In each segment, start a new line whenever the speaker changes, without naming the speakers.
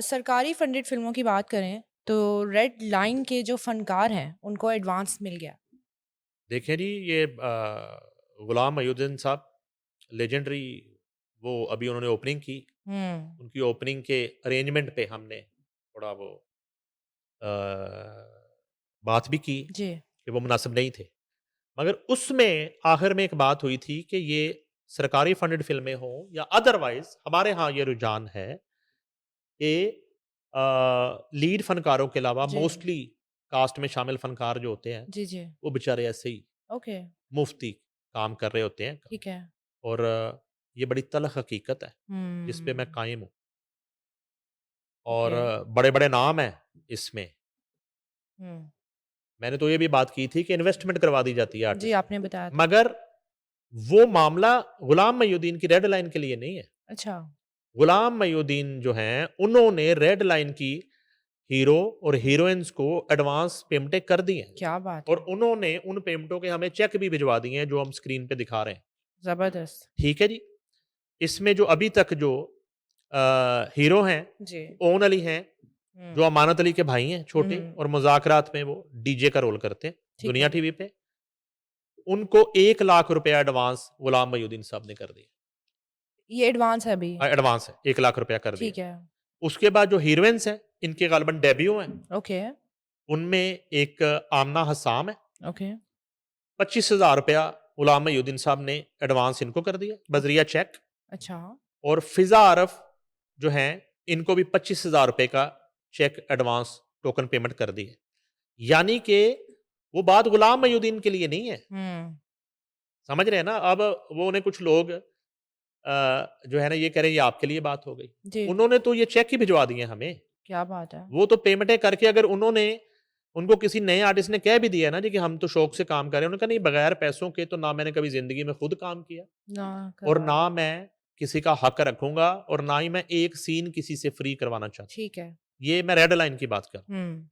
सरकारी फंडेड फिल्मों की बात करें तो रेड लाइन के जो फनकार हैं उनको एडवांस मिल गया।
देखिए जी, ये गुलाम मोहिउद्दीन साहब लेजेंडरी, वो अभी उन्होंने ओपनिंग की।
हम्म।
उनकी ओपनिंग के अरेंजमेंट पे हमने थोड़ा वो बात भी की
जी।
कि वो मुनासिब नहीं थे। मगर उसमें आखिर में एक बात हुई थी कि ये सरकारी फंडेड फ़िल्में हों या अदरवाइज़ हमारे यहाँ ये रुझान है कि लीड फ़नकारों के अलावा
जी।
मोस्टली कास्ट में शामिल फ़नकार जो होते हैं,
जी। जी।
वो बेचारे ऐसे ही
ओके।
मुफ़्ती काम कर रहे होते हैं।
ठीक है।
और ये बड़ी तल्ख़ हकीकत है, जिस पे मैं
हम्म।
कायम हूँ। और
ओके।
बड़े-बड़े नाम हैं इसमें।
हम्म।
मैंने तो ये भी बात की थी कि इन्वेस्टमेंट करवा दी जाती है
जी,
आर्टिस्ट से।
आपने बताया था।
मगर वो मामला गुलाम मोहिउद्दीन की रेड लाइन के लिए नहीं है।
अच्छा।
गुलाम मोहिउद्दीन जो हैं, उन्होंने रेड लाइन की हीरो और हीरोइन्स को एडवांस पेमेंटें कर दी हैं।
क्या बात
और
है।
उन्होंने उन पेमेंटों के हमें चेक भी भिजवा दिए हैं, जो हम स्क्रीन पे दिखा रहे हैं।
जबरदस्त।
ठीक है जी? इसमें जो अभी तक जो हीरो हैं,
जी।
ओन अली हैं, जो
हम्म।
अमानत अली के भाई हैं छोटे,
हम्म।
और मुज़ाकरात में वो डीजे का रोल करते हैं,
ठीक
दुनिया
है।
टीवी पे। उनको 1 लाख रुपया एडवांस गुलाम मोहिउद्दीन साहब ने कर दिया।
ये एडवांस है अभी।
एडवांस है, 1 लाख रुपया कर दिया।
ठीक है।
उसके बाद जो हीरोइन्स हैं, इनके गालिबन डेब्यू हैं,
ओके।
उनमें एक आमना हसाम है।
ओके।
25,000 रुपया गुलाम मोहिउद्दीन साहब ने एडवांस इनको कर दिया,
ओके।
बज़रिया चेक।
अच्छा।
और फ़िज़ा अरफ़ जो हैं, इनको भी 25,000 रुपए का चेक एडवांस टोकन पेमेंट कर दी है। यानी कि वो बात गुलाम मोहिउद्दीन के लिए नहीं है।
हम्म।
समझ रहे हैं ना? अब वो उन्हें कुछ लोग जो है ना, ये कह रहे हैं ये आपके लिए बात हो गई।
जी।
उन्होंने तो ये चेक ही भिजवा दिए हमें।
क्या बात है।
वो तो पेमेंटें करके, अगर उन्होंने उनको किसी नए आर्टिस्ट ने कह भी दिया ना जी कि हम तो शौक से काम कर रहे हैं, उन्होंने कहा नहीं, बगैर पैसों के तो ना मैंने कभी ज़िंदगी में खुद काम किया,
ना
और
करवा।
ना मैं किसी का हक रखूँगा, और ना ही मैं एक सीन किसी से फ्री करवाना चाहता
ठीक है।
हूँ। ये मैं रेड लाइन की बात कर रहा हूँ।
हम्म।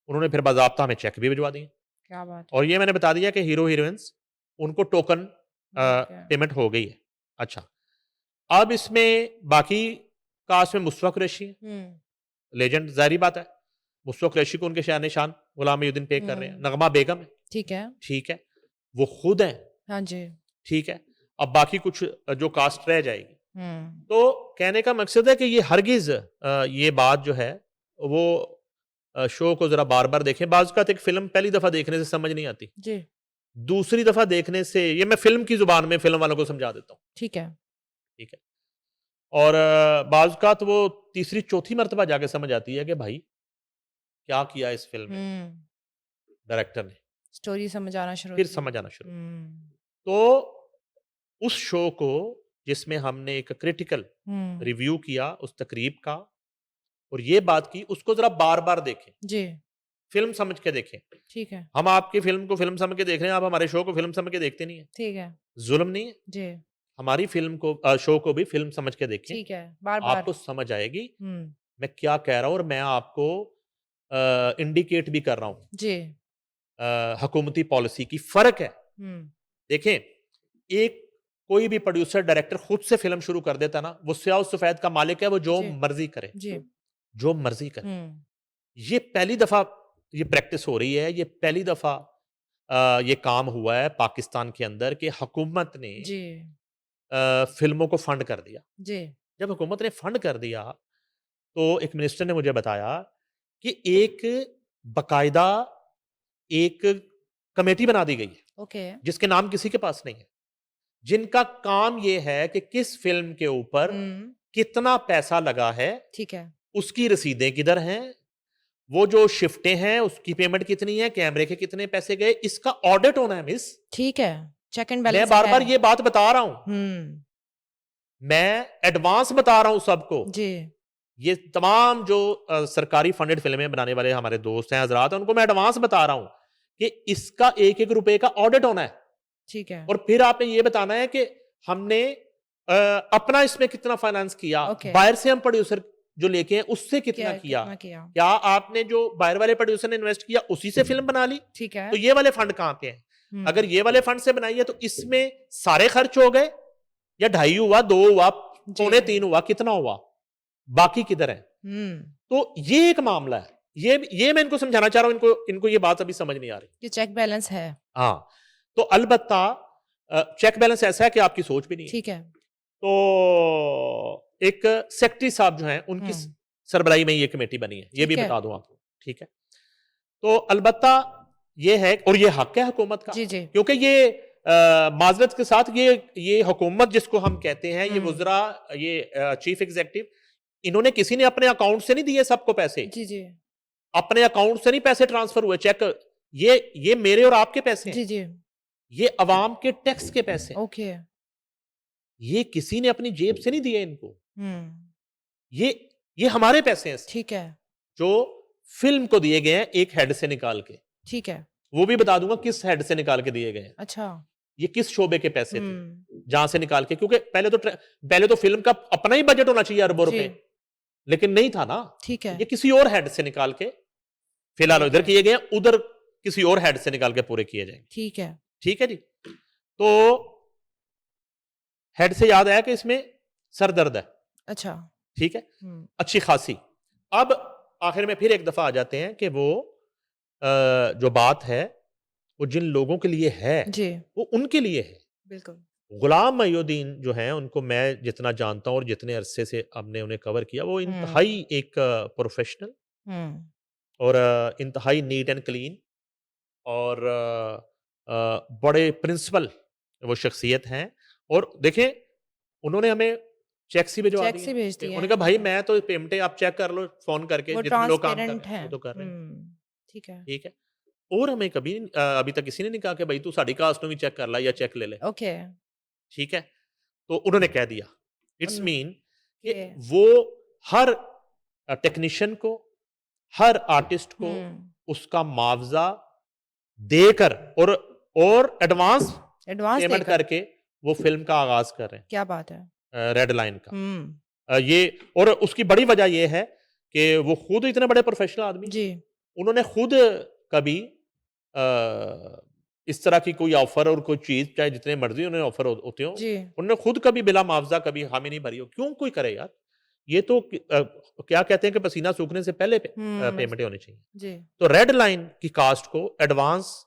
उन्होंने फिर बाज़ाब्ता हमें चेक भी भिजवा दिए।
क्या बात है।
और ये मैंने बता दिया कि हीरो-हीरोइन्स, उनको टोकन
मिल गया।
पेमेंट हो गई है। अच्छा, अब इसमें बाकी कास्ट में मुस्तफ़ा कुरैशी हैं,
हम्म।
लेजेंड, ज़ाहिर-सी बात है। मुस्तफ़ा कुरैशी को उनके शान-ए-शान गुलाम मोहिउद्दीन पे कर रहे हैं।
हम्म।
नगमा बेगम है,
ठीक है।
ठीक है। वो खुद हैं,
हाँ जी।
ठीक है। अब बाकी कुछ जो कास्ट रह जाएगी।
हम्म।
तो कहने का मकसद है कि ये हरगिज़ ये बात जो है, वो शो को ज़रा बार-बार देखें। बाज़ औक़ात एक फ़िल्म पहली दफ़ा देखने से समझ नहीं आती।
जी।
दूसरी दफ़ा देखने से, ये मैं फ़िल्म की ज़ुबान में फ़िल्म वालों को समझा देता हूँ,
ठीक है।
ठीक है। और बाज़ औक़ात वो तीसरी-चौथी मर्तबा जाके समझ आती है कि भाई, क्या किया इस फ़िल्म में
हम्म।
डायरेक्टर ने,
स्टोरी समझ आना शुरू
फिर
होती है।
समझ आना शुरू।
हम्म।
तो उस शो को, जिसमें हमने एक क्रिटिकल
हम्म।
रिव्यू किया उस तकरीब का, और ये बात की, उसको ज़रा बार-बार देखें,
जी।
फ़िल्म समझ के देखें।
ठीक है।
हम आपकी फ़िल्म को फ़िल्म समझ के देख रहे हैं, आप हमारे शो को फ़िल्म समझ के देखते नहीं हैं।
ठीक है।
ज़ुल्म नहीं है?
जी।
हमारी फ़िल्म को, शो को भी फ़िल्म समझ के देखें,
ठीक है। बार
आपको
बार।
समझ आएगी
हम्म।
मैं क्या कह रहा हूँ, और मैं आपको इंडिकेट भी कर रहा हूँ
जी।
हुकूमती पॉलिसी की। फ़र्क है।
हम्म।
देखें, एक कोई भी प्रोड्यूसर, डायरेक्टर खुद से फ़िल्म शुरू कर देता ना, वो स्याह सफ़ेद का मालिक है, वो जो
जी।
मर्ज़ी करे,
जी।
जो मर्ज़ी करे।
हम्म।
ये पहली दफ़ा ये प्रैक्टिस हो रही है, ये पहली दफ़ा ये काम हुआ है पाकिस्तान के अंदर कि हुकूमत ने
जी।
फ़िल्मों को फंड कर दिया।
जी।
जब हुकूमत ने फंड कर दिया, तो एक मिनिस्टर ने मुझे बताया कि एक बाकायदा एक कमेटी बना दी गई है,
ओके।
जिसके नाम किसी के पास नहीं है, जिनका काम ये है कि किस फ़िल्म के ऊपर
हम्म।
कितना पैसा लगा है,
ठीक है।
उसकी रसीदें किधर हैं, वो जो शिफ्टें हैं, उसकी पेमेंट कितनी है, कैमरे के कितने पैसे गए, इसका ऑडिट होना है मिस।
ठीक है। चेक एंड
मैं
बैलेंसिंग है।
बार-बार ये बात बता रहा हूँ।
हम्म।
मैं एडवांस बता रहा हूँ सबको।
जी।
ये तमाम जो सरकारी फंडेड फ़िल्में बनाने वाले हमारे दोस्त हैं, हज़रात हैं, उनको मैं एडवांस बता रहा हूँ कि इसका एक-एक रुपए का ऑडिट होना है।
ठीक है।
और फिर आपने ये बताना है कि हमने अपना इसमें कितना फाइनेंस किया,
ओके।
बाहर से हम प्रोड्यूसर जो लेके हैं उससे कितना
क्या
किया,
कितना किया।
क्या आपने जो बाहर वाले प्रोड्यूसर ने इन्वेस्ट किया उसी से फिल्म बना ली,
ठीक है।
तो ये वाले फंड कहाँ पे हैं? अगर ये वाले फंड से बनाई है तो इसमें सारे खर्च हो गए, या 2.5 हुआ, 2 हुआ,
जी।
पौने 3 हुआ, कितना हुआ, बाकी किधर है? तो ये एक मामला है। ये मैं इनको समझाना चाह रहा हूं, इनको ये बात अभी समझ नहीं आ रही।
ये चेक बैलेंस है।
हाँ, तो अलबत्ता चेक बैलेंस ऐसा है कि आपकी सोच भी नहीं है।
ठीक है।
तो एक सेक्रेटरी साहब जो हैं उनकी सरबराही में ये कमेटी बनी है, ये भी
ठीक है।
बता दूं आपको, ठीक है। तो अलबत्ता ये है, और ये हक है हुकूमत का,
जी जी।
क्योंकि ये माजरत के साथ ये हुकूमत जिसको हम कहते हैं, ये वुजरा, ये चीफ एग्जीक्यूटिव, इन्होंने किसी ने अपने अकाउंट से नहीं दिए सबको पैसे,
जी जी।
अपने अकाउंट से नहीं पैसे ट्रांसफर हुए, चेक, ये मेरे और आपके पैसे हैं,
जी जी।
ये अवाम के टैक्स के पैसे हैं,
ओके।
ये किसी ने अपनी जेब से नहीं दिए इनको,
हम्म।
ये हमारे पैसे हैं,
ठीक है।
जो फिल्म को दिए गए हैं एक हेड से निकाल के।
ठीक है।
वो भी बता दूंगा किस हेड से निकाल के दिए गए हैं,
अच्छा।
ये किस शोबे के पैसे थे, जहां से निकाल के, क्योंकि पहले तो फिल्म का अपना ही बजट होना चाहिए अरबों
जी।
रुपए, लेकिन नहीं था ना।
ठीक है।
ये किसी और हेड से निकाल के फिलहाल इधर किए गए, उधर किसी और हेड से निकाल के पूरे किए जाएंगे।
ठीक है।
ठीक है जी। तो हेड से याद आया कि इसमें सर दर्द है,
अच्छा।
ठीक है, अच्छी खासी। अब आखिर में फिर एक दफा आ जाते हैं कि वो जो बात है वो जिन लोगों के लिए है
जी।
वो उनके लिए है।
बिल्कुल।
गुलाम मोइनुद्दीन जो हैं उनको मैं जितना जानता हूं और जितने अरसे से हमने उन्हें कवर किया, वो इंतहाई एक प्रोफेशनल और इंतहाई नीट एंड क्लीन और बड़े प्रिंसिपल वो शख्सियत हैं। और देखें, उन्होंने हमें चेक्स ही भिजवा
चेक
दिए,
से भेज दिए
उन्होंने कहा भाई मैं तो पेमेंटें आप चेक कर लो फोन करके,
वो
जितने लोग काम कर
ट्रांसपेरेंट
रहे हैं
है।
वो तो कर रहे हैं,
ठीक है।
ठीक है। और हमें कभी अभी तक किसी ने नहीं कहा कि भाई तू साड़ी कास्ट भी चेक कर ला या चेक ले ले,
ओके।
ठीक है। तो उन्होंने कह दिया, इट्स
उन-
मीन कि
ये
वो हर टेक्नीशियन को, हर आर्टिस्ट को उसका मुआवजा देकर और एडवांस
एडवांस
पेमेंट
देकर।
करके वो फिल्म का आगाज कर रहे हैं,
क्या बात है।
रेड लाइन का। ये, और उसकी बड़ी वजह ये है कि वो खुद इतने बड़े प्रोफेशनल आदमी,
जी।
उन्होंने खुद कभी इस तरह की कोई ऑफर और कोई चीज, चाहे जितने मर्जी उन्हें ऑफर होते हो,
जी।
उन्होंने खुद कभी बिला मुआवजा कभी हामी नहीं भरी हो। क्यों कोई करे यार, ये तो क्या कहते हैं कि पसीना सूखने से पहले पेमेंटें होनी चाहिए।
जी।
तो रेड लाइन की कास्ट को एडवांस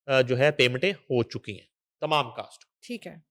जो है पेमेंटें हो चुकी हैं, तमाम कास्ट।
ठीक है।